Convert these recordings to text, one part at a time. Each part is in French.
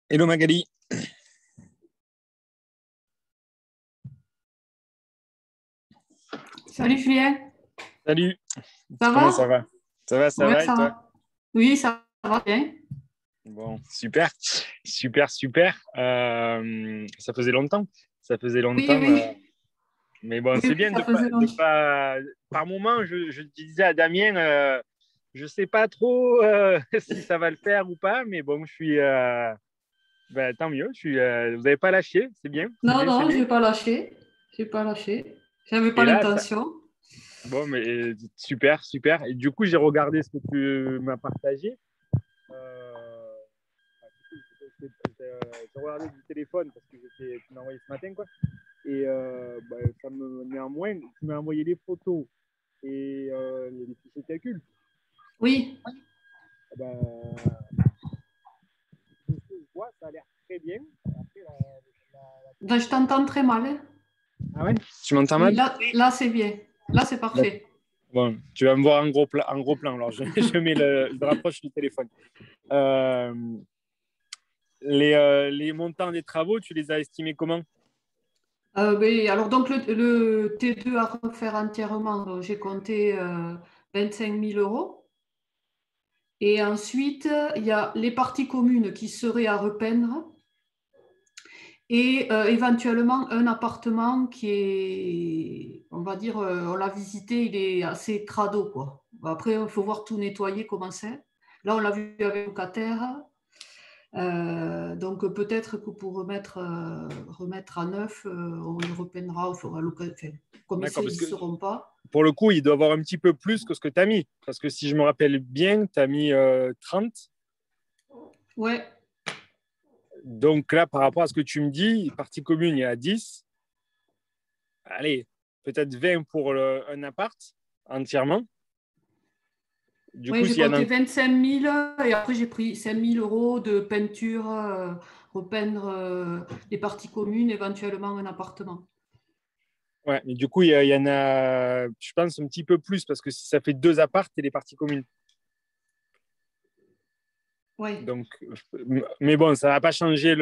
Hello Magali. Salut Julien, Salut. ça Comment ça va? va? Ça Ouais, va et ça toi? va. Oui, ça va bien. Bon, super, super, super. Ça faisait longtemps. Ça faisait Oui, longtemps. oui, Mais bon, oui, c'est oui, bien ça faisait de longtemps. pas. Par moment, je disais à Damien, je sais pas trop si ça va le faire ou pas, mais bon, je suis. Tant mieux. Vous n'avez pas lâché, c'est bien, c'est Non, bien, c'est non, je bien. n'ai pas lâché. J'ai pas lâché. J'avais pas Et là, ça. l'intention. Bon, mais super, super. Et du coup, j'ai regardé ce que tu m'as partagé. Euh, j'ai regardé du téléphone parce que tu m'as envoyé ce matin, quoi. Et ça me, néanmoins, tu m'as envoyé les photos et les fichiers de calcul. Oui, Eh ben, ce que je vois, ça a l'air très bien. Après, ben, je t'entends très mal, hein. Ah ouais? Tu m'entends Oui, mal? là c'est bien. Là, c'est D'accord. parfait. Bon, tu vas me voir en gros plan. Alors, je rapproche du téléphone. Euh, les montants des travaux, tu les as estimés comment? Ben, alors, donc, le T2 à refaire entièrement, j'ai compté 25 000 euros. Et ensuite, il y a les parties communes qui seraient à repeindre. Et éventuellement un appartement qui est, on va dire, on l'a visité, il est assez crado, quoi. Après, il faut voir tout nettoyer, comment c'est. Là, on l'a vu avec le locataire. Donc peut-être que pour remettre à neuf, on le repeindra, on fera enfin, comme D'accord, ils parce ne que seront pas. pour le coup, il doit avoir un petit peu plus que ce que tu as mis. Parce que si je me rappelle bien, tu as mis 30. Ouais, Donc là, par rapport à ce que tu me dis, partie commune, il y a 10. Allez, peut-être 20 pour un appart entièrement. Du ouais, coup, j'ai s'il y en a. compté 25 000 et après j'ai pris 5 000 euros de peinture, repeindre les parties communes, éventuellement un appartement. Ouais, mais du coup, il y en a, je pense, un petit peu plus parce que si ça fait deux apparts et les parties communes. Ouais, Donc, mais bon, ça ne va pas changer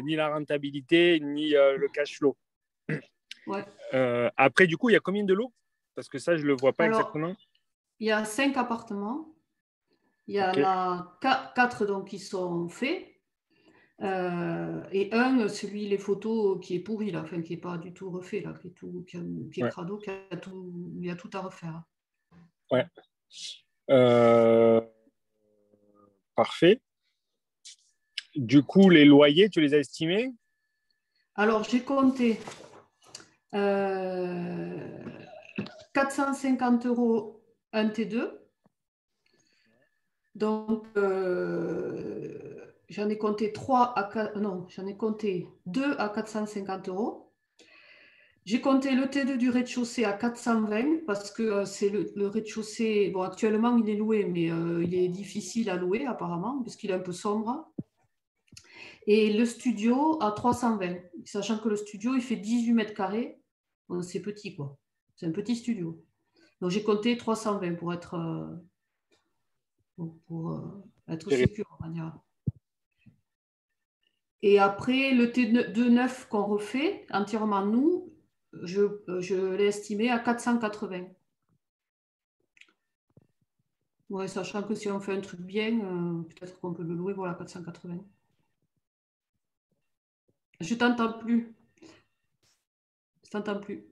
ni la rentabilité, ni le cash flow. ouais. Après, du coup, il y a combien de lots? Parce que ça, je ne le vois pas Alors, exactement. il y a 5 appartements. Il y Ok. en a 4 donc, qui sont faits. Et un, celui, les photos qui est pourri, là, enfin, qui n'est pas du tout refait, là, qui est Ouais. crado, il y a tout à refaire. Ouais. Euh, Parfait. Du coup, les loyers, tu les as estimés? Alors, j'ai compté euh, 450 euros un T2. Donc, j'en ai compté 3 à 4, non, j'en ai compté 2 à 450 euros. J'ai compté le T2 du rez-de-chaussée à 420 parce que c'est le rez-de-chaussée. Bon, actuellement, il est loué, mais il est difficile à louer apparemment, puisqu'il est un peu sombre. Et le studio à 320, sachant que le studio, il fait 18 mètres carrés. Bon, c'est petit, quoi. C'est un petit studio. Donc, j'ai compté 320 pour être sécure, on va dire. Et après, le T2 neuf qu'on refait entièrement nous, je l'ai estimé à 480. Ouais, sachant que si on fait un truc bien, peut-être qu'on peut le louer, voilà, 480. Je t'entends plus. Je t'entends plus.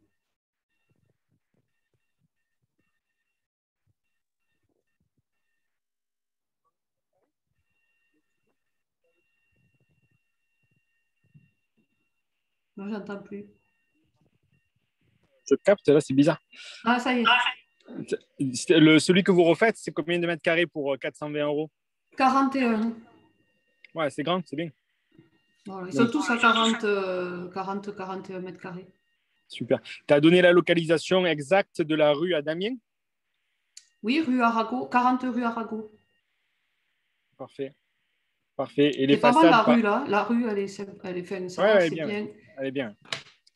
Non, j'entends plus. Je capte, là, c'est bizarre. Ah, ça y est. Celui que vous refaites, c'est combien de mètres carrés pour 420 euros? 41. Ouais, c'est grand, c'est bien. Voilà, ils sont Donc, tous à 40, 40, 41 mètres carrés. super. Tu as donné la localisation exacte de la rue à Damien? Oui, rue Arago, 40 rue Arago. Parfait. Parfait. Et les C'est pas mal façades, la pas. rue là. La rue, elle est fine, ça Ouais, va, elle est c'est bien. bien. Elle est bien.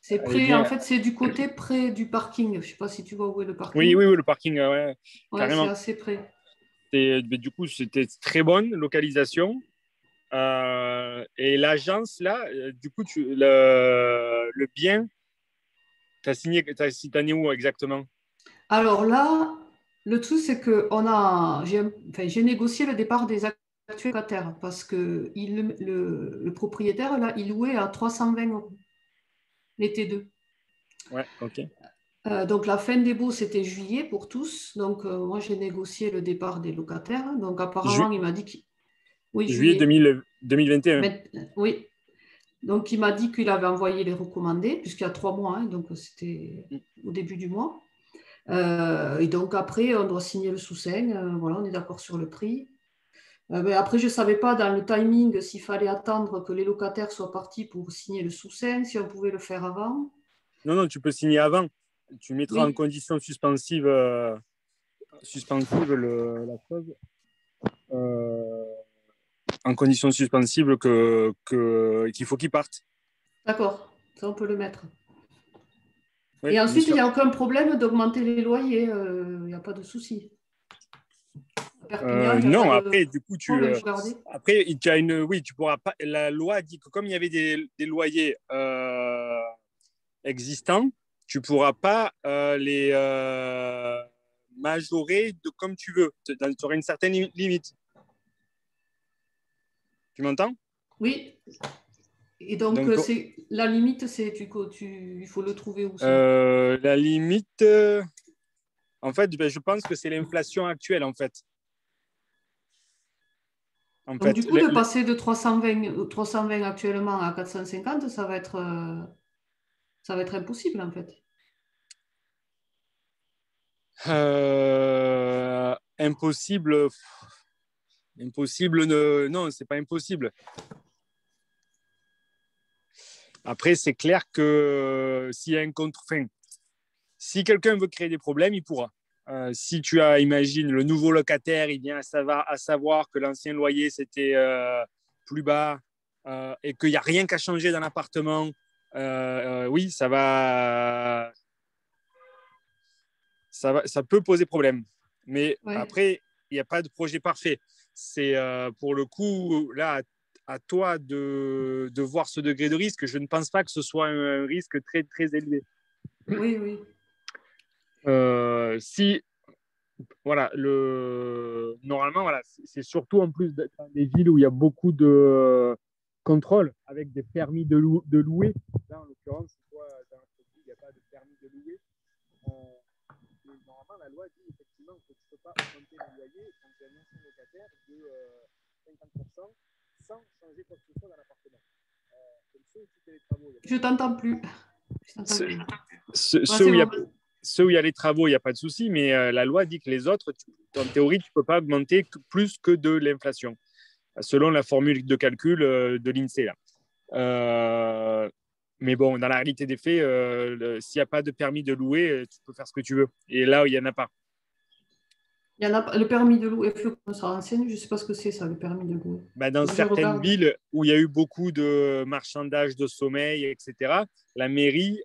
C'est Elle est près, en bien. fait, c'est du côté près du parking. Je sais pas si tu vois où est le Oui, parking. oui, oui, le parking, ouais, Ouais, c'est carrément. assez près. Du coup, c'était très bonne localisation. Et l'agence, là, du coup, le bien, tu as signé, t'as né où exactement? Alors là, le truc, c'est que j'ai négocié le départ des actuels locataires parce que le propriétaire, là, il louait à 320 euros les T2. Ouais, ok. Donc la fin des baux, c'était juillet pour tous. Donc moi, j'ai négocié le départ des locataires. Donc Ju- apparemment, il m'a dit qu'il... Oui, juillet juillet. 2021. Oui. Donc il m'a dit qu'il avait envoyé les recommandés, puisqu'il y a 3 mois, hein, donc c'était au début du mois. Et donc après, on doit signer le sous-seing. Voilà, on est d'accord sur le prix. Mais après, je ne savais pas dans le timing s'il fallait attendre que les locataires soient partis pour signer le sous-seing, si on pouvait le faire avant. Non, non, tu peux signer avant. Tu mettras en Oui, condition suspensive, la chose. euh, En condition suspensive qu'il faut qu'il parte. d'accord, ça on peut le mettre. Oui, Et bien ensuite, il sûr. n'y a aucun problème d'augmenter les loyers, il n'y a pas de souci. À Perpignan, il n'y a pas Non, de après, du coup, problème, je regardais. après, tu as oui, tu pourras pas. La loi dit que comme il y avait des loyers existants, tu pourras pas les majorer comme tu veux. Tu auras une certaine limite. Tu m'entends? Oui, et donc Donc, c'est la limite, c'est il faut le trouver où ça? la limite, en fait, ben, je pense que c'est l'inflation actuelle, en fait. En Donc fait, du coup, de passer de 320 actuellement à 450, ça va être impossible en fait. impossible. Impossible, non, c'est pas impossible. Après, c'est clair que s'il y a un contre, enfin, si quelqu'un veut créer des problèmes, il pourra. Si tu as, imagine, le nouveau locataire, il vient à savoir que l'ancien loyer c'était plus bas et qu'il n'y a rien qu'à changer dans l'appartement, oui, ça peut poser problème. Mais Ouais. après, il n'y a pas de projet parfait. C'est pour le coup, là, à toi de voir ce degré de risque. Je ne pense pas que ce soit un risque très, très élevé. Oui, oui. Si, voilà, normalement, voilà, c'est surtout en plus dans des villes où il y a beaucoup de contrôle avec des permis de louer. Là, en l'occurrence, toi, dans cette ville, il n'y a pas de permis de louer. Normalement, la loi dit effectivement que tu ne peux pas augmenter le loyer quand tu es un ancien locataire de 50% sans changer quoi que ce soit dans l'appartement. Comme ceux où tu fais les travaux, il n'y a pas Je de problème. t'entends plus. Je t'entends Ceux, plus. Ouais, ceux c'est où il y a, bon. ceux où il y a les travaux, il n'y a pas de souci, mais la loi dit que les autres, en théorie, tu ne peux pas augmenter plus que de l'inflation, selon la formule de calcul de l'INSEE. Là. Mais bon, dans la réalité des faits, s'il n'y a pas de permis de louer, tu peux faire ce que tu veux. Et là, il n'y en a pas. Il y en a pas- Le permis de louer, il faut qu'on se renseigne. Je ne sais pas ce que c'est ça, le permis de louer. Bah, dans Faut que je certaines regarde. villes où il y a eu beaucoup de marchandage de sommeil, etc., la mairie,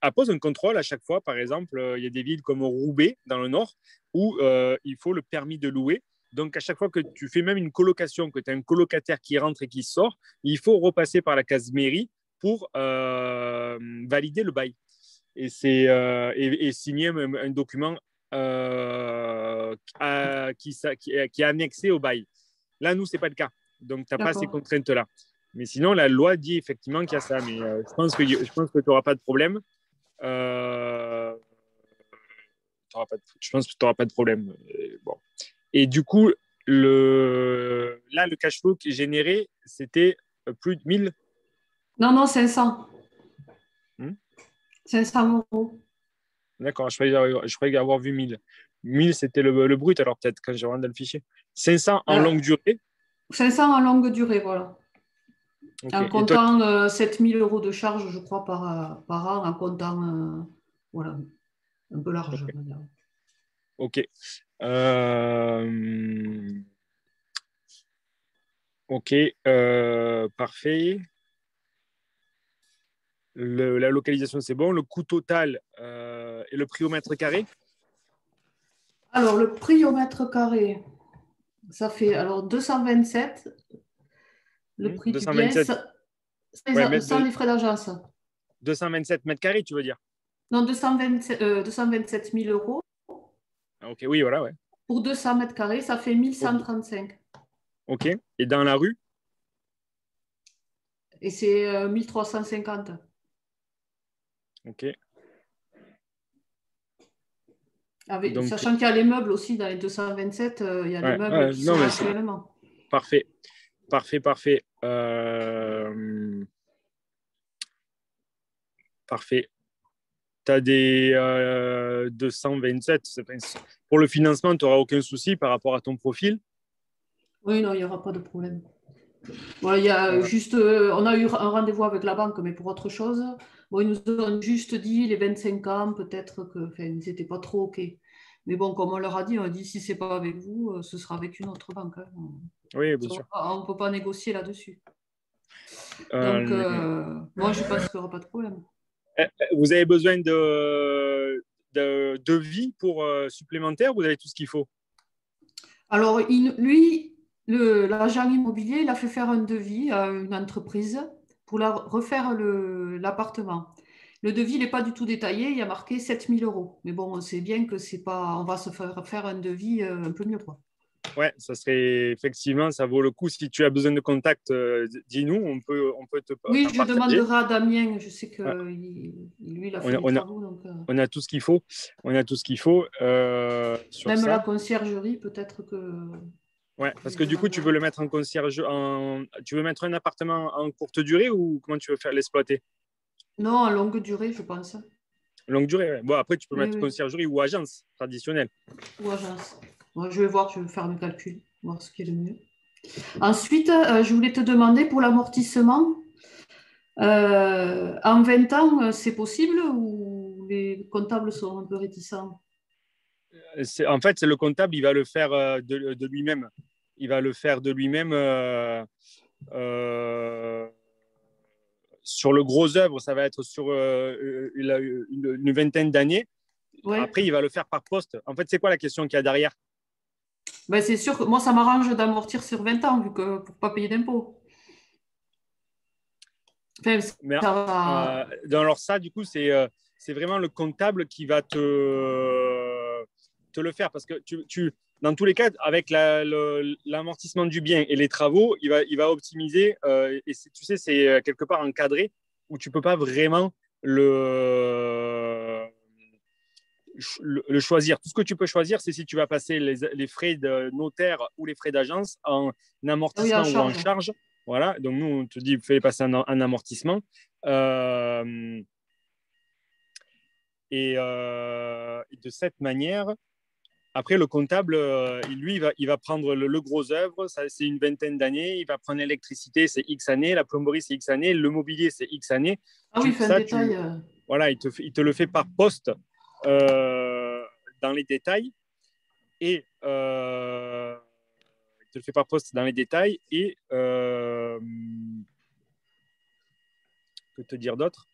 appose un contrôle à chaque fois. Par exemple, il y a des villes comme Roubaix, dans le nord, où il faut le permis de louer. Donc, à chaque fois que tu fais même une colocation, que tu as un colocataire qui rentre et qui sort, il faut repasser par la case mairie pour valider le bail. Et signer un document qui est annexé au bail. Là, nous, ce n'est pas le cas. Donc, tu n'as pas ces D'accord. contraintes-là. Mais sinon, la loi dit effectivement qu'il y a ça. Mais je pense que tu n'auras pas de problème. Je pense que tu n'auras pas de problème. Bon. Et du coup, là, le cash flow qui est généré, c'était plus de 1000. Non, non, 500. Hmm. 500 euros. D'accord, je croyais avoir vu 1000. 1000, c'était le brut, alors peut-être, quand j'ai rendu le fichier. 500 en Euh, longue durée. 500 en longue durée, voilà. Ok. En Et toi, comptant 7000 euros de charges, je crois, par an, en comptant, voilà, un peu large, on va dire. ok. Euh, ok. Parfait. La localisation, c'est bon. Le coût total et le prix au mètre carré. Alors, le prix au mètre carré, ça fait alors 227, le prix du bien, 227, ouais, sans les frais d'agence. 227 mètres carrés, tu veux dire? Non, 227 000 euros. Ah, ok, oui, voilà, ouais. Pour 200 mètres carrés, ça fait 1135. Ok. Et dans la rue? Et c'est 1350. Ok. Donc, Sachant qu'il y a les meubles aussi dans les 227, il y a les ouais, meubles ouais, qui non, sont mais actuellement. parfait. Parfait, parfait. Parfait. Tu as des 227. Pour le financement, tu n'auras aucun souci par rapport à ton profil. Oui, non, il n'y aura pas de problème. Voilà, il y a Euh, juste, on a eu un rendez-vous avec la banque, mais pour autre chose. Bon, ils nous ont juste dit les 25 ans, peut-être que, enfin, ils n'étaient pas trop OK. Mais bon, comme on leur a dit si ce n'est pas avec vous, ce sera avec une autre banque. Hein. oui, bien sûr. On ne peut pas négocier là-dessus. Donc, Euh, moi, je pense qu'il n'y aura pas de problème. Vous avez besoin de devis pour supplémentaire, vous avez tout ce qu'il faut. Alors, lui, l'agent immobilier, il a fait faire un devis à une entreprise pour refaire l'appartement. Le devis, il n'est pas du tout détaillé, il y a marqué 7 000 euros. Mais bon, on sait bien que c'est pas, on va se faire un devis un peu mieux, quoi. Ouais, ça serait effectivement, ça vaut le coup. Si tu as besoin de contact, dis-nous, on peut Oui, t'en je partager. demanderai à Damien, je sais que Ouais. lui, il a fait On a, les on a, travaux, donc on a tout ce qu'il faut. On a tout ce qu'il faut sur même la ça. conciergerie, peut-être que Ouais, je parce lui que du coup, tu veux demanderai. le mettre en concierge, tu veux mettre un appartement en courte durée ou comment tu veux faire l'exploiter? Non, à longue durée, je pense. Longue durée, ouais. Bon, après, tu peux Oui, mettre oui, conciergerie ou agence traditionnelle. ou agence. Moi, je vais voir, je vais faire mes calculs, voir ce qui est le mieux. Ensuite, je voulais te demander pour l'amortissement, en 20 ans, c'est possible ou les comptables sont un peu réticents? En fait, c'est le comptable, il va le faire de lui-même. Il va le faire de lui-même euh, sur le gros œuvre, ça va être sur une vingtaine d'années. Oui, Après, il va le faire par poste. En fait, c'est quoi la question qu'il y a derrière? ben, c'est sûr que moi, ça m'arrange d'amortir sur 20 ans, vu que pour ne pas payer d'impôts. Enfin, Mais ça va. alors ça, du coup, c'est vraiment le comptable qui va te le faire. Parce que dans tous les cas, avec l'amortissement du bien et les travaux, il va optimiser. Et tu sais, c'est quelque part encadré où tu ne peux pas vraiment le, le choisir. Tout ce que tu peux choisir, c'est si tu vas passer les frais de notaire ou les frais d'agence en Ah oui, à amortissement ou en charge. charge. Voilà, donc nous, on te dit, fais passer un amortissement. Euh, et de cette manière, après, le comptable, lui, il va prendre le gros œuvre, ça, c'est une vingtaine d'années. Il va prendre l'électricité, c'est X années, la plomberie, c'est X années, le mobilier, c'est X années. Ah oui, fin de Ça, détail. voilà, il te le fait par poste dans les détails. Et il te le fait par poste dans les détails. Et que te dire d'autre?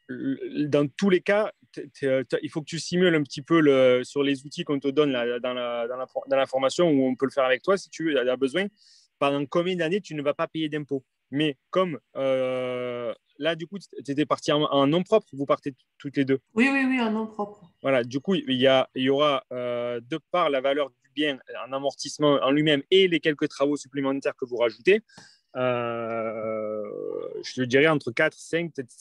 Dans tous les cas, il faut que tu simules un petit peu sur les outils qu'on te donne là, dans la formation où on peut le faire avec toi si tu as besoin. Pendant combien d'années tu ne vas pas payer d'impôts? Mais comme là, du coup, tu étais parti en nom propre, vous partez toutes les deux. Oui, oui, oui, un nom propre. Voilà, du coup, il y aura, de par la valeur du bien en amortissement en lui-même et les quelques travaux supplémentaires que vous rajoutez, je te dirais entre 4, 5, peut-être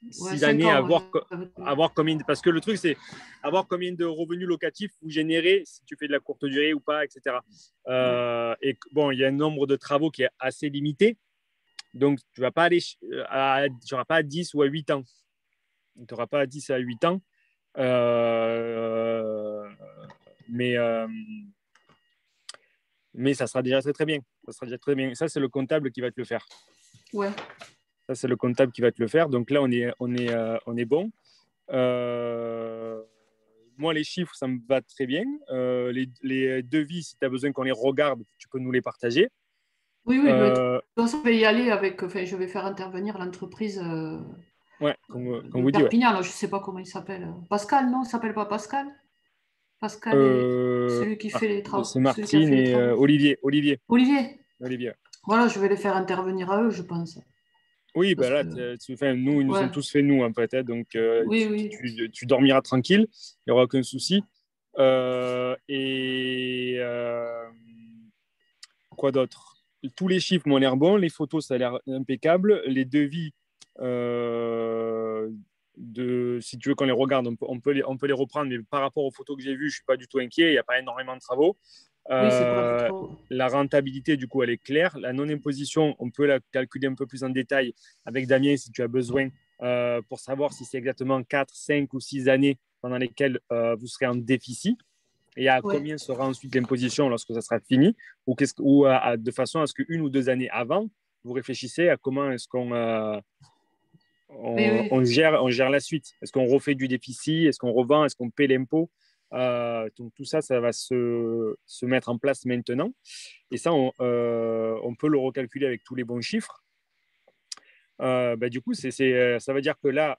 Ouais, 6 5 années à ans, voir, j'avais dit. combien. Parce que le truc, c'est avoir combien de revenus locatifs vous générez, si tu fais de la courte durée ou pas, etc. Ouais. Et bon, il y a un nombre de travaux qui est assez limité. Donc, tu vas pas aller tu n'auras pas à 10 ou à 8 ans. Tu n'auras pas à 10 à 8 ans. Euh, mais, euh, mais ça sera déjà très, très bien. Ça sera déjà très bien. Ça, c'est le comptable qui va te le faire. Ouais. Ça, c'est le comptable qui va te le faire. Donc là, on est bon. Euh, Moi, les chiffres, ça me va très bien. Les devis, si tu as besoin qu'on les regarde, tu peux nous les partager. Oui, oui, mais de toute Euh, façon, je vais y aller avec, enfin, je vais faire intervenir l'entreprise ouais, comme de vous dites, ouais. Perpignan, là, je ne sais pas comment il s'appelle. Pascal, non? Il ne s'appelle pas Pascal? Pascal et celui qui fait les travaux. C'est Celui qui a Martine fait les et travaux. Olivier. Olivier. Olivier. Voilà, je vais les faire intervenir à eux, je pense. Oui, Parce bah là, que, nous, ils nous ont ouais, tous fait nous, en fait. Hein, donc, oui, oui. tu dormiras tranquille, il n'y aura aucun souci. Quoi d'autre? Tous les chiffres m'ont l'air bons, les photos, ça a l'air impeccable. Les devis, si tu veux qu'on les regarde, on peut les reprendre, mais par rapport aux photos que j'ai vues, je ne suis pas du tout inquiet, il n'y a pas énormément de travaux. Oui, c'est pas Euh, trop. la rentabilité, du coup, elle est claire. La non-imposition, on peut la calculer un peu plus en détail avec Damien si tu as besoin pour savoir si c'est exactement 4, 5 ou 6 années pendant lesquelles vous serez en déficit et à Ouais. combien sera ensuite l'imposition lorsque ça sera fini ou, de façon à ce qu'une ou deux années avant, vous réfléchissez à comment est-ce Oui, oui. on gère la suite. Est-ce qu'on refait du déficit? Est-ce qu'on revend? Est-ce qu'on paie l'impôt? Donc tout ça, ça va se mettre en place maintenant. Et ça, on peut le recalculer avec tous les bons chiffres. Du coup, ça veut dire que là,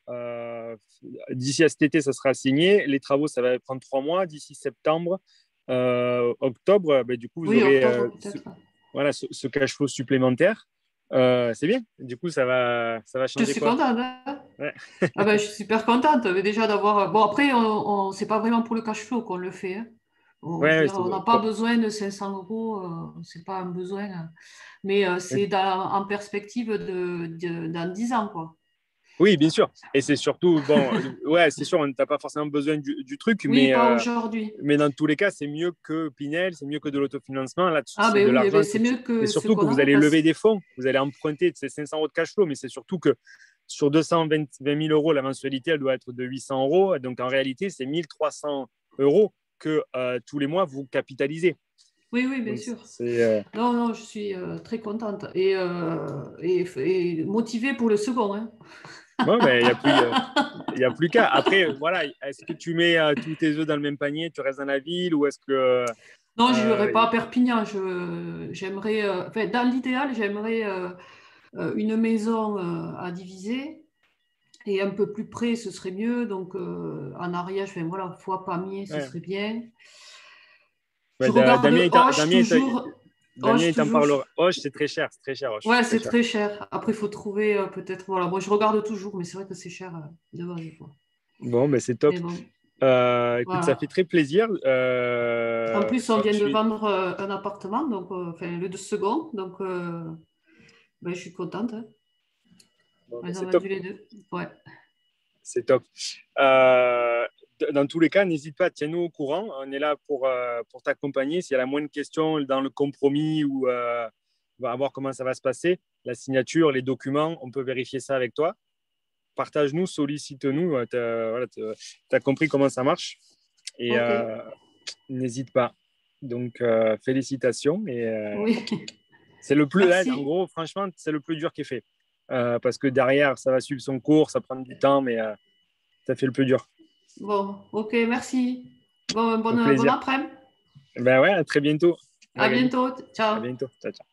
d'ici à cet été, ça sera signé. Les travaux, ça va prendre 3 mois. D'ici septembre, octobre, du coup, vous Oui, aurez octobre peut-être. voilà, ce cash flow supplémentaire. C'est bien. Du coup, ça va Je changer suis quoi? contente, hein. Ouais. Ah ben, je suis super contente déjà d'avoir. Bon, après, c'est pas vraiment pour le cash flow qu'on le fait, hein. Bon, je veux Ouais, dire, on n'a pas besoin de 500 euros, c'est pas un besoin, hein. Mais c'est en perspective dans 10 ans, quoi. oui, bien sûr. Et c'est surtout, bon, ouais, c'est sûr, on n'a pas forcément besoin du truc, Oui, pas aujourd'hui. mais dans tous les cas, c'est mieux que Pinel, c'est mieux que de l'autofinancement. Là, Ah c'est ben de oui, eh ben, l'argent c'est mieux et que ce surtout que qu'on vous avait allez parce lever des fonds, vous allez emprunter de ces 500 euros de cash flow, mais c'est surtout que sur 220 000 euros, la mensualité, elle doit être de 800 euros. Donc en réalité, c'est 1300 euros que tous les mois, vous capitalisez. Oui, oui, bien Donc sûr. c'est. Non, non, je suis très contente et motivée pour le second, hein. Bon, ben, il y a plus qu'à. Après, voilà, est-ce que tu mets tous tes œufs dans le même panier, tu restes dans la ville ou est-ce que. Non, je n'irai Euh, pas à Perpignan. J'aimerais, enfin, dans l'idéal, j'aimerais une maison à diviser et un peu plus près, ce serait mieux. Donc, en Ariège, enfin, voilà, Foix, Pamiers, ce ouais. serait bien. Je Ouais, regarde Auch toujours. Damien, Auch il t'en toujours. parlera. Hoche, c'est très cher, Hoche, Ouais, très c'est cher. très cher. Après, il faut trouver peut-être. Voilà, moi, je regarde toujours, mais c'est vrai que c'est cher de base, quoi. Bon, ben c'est top. Mais bon, Écoute, ça fait voilà. très plaisir. En plus, on Comme vient de tu. vendre un appartement, donc, enfin, le second. Donc, ben, je suis contente, hein. Bon, ben Ils ont c'est top. vendu les deux. Ouais. C'est top. Euh, dans tous les cas, n'hésite pas, tiens-nous au courant. On est là pour t'accompagner. S'il y a la moindre question dans le compromis ou on va voir comment ça va se passer, la signature, les documents, on peut vérifier ça avec toi. Partage-nous, sollicite-nous. Tu as compris comment ça marche. Et Ok. n'hésite pas. Donc, félicitations. Et Oui. c'est le plus, là, en Merci. gros, franchement, c'est le plus dur qui est fait. Parce que derrière, ça va suivre son cours, ça prend du temps, mais ça fait le plus dur. Bon, ok, merci. Bon, Au bon plaisir. après-midi. Ben ouais, à très bientôt, À Magali. bientôt. À Ciao. bientôt. Ciao, ciao.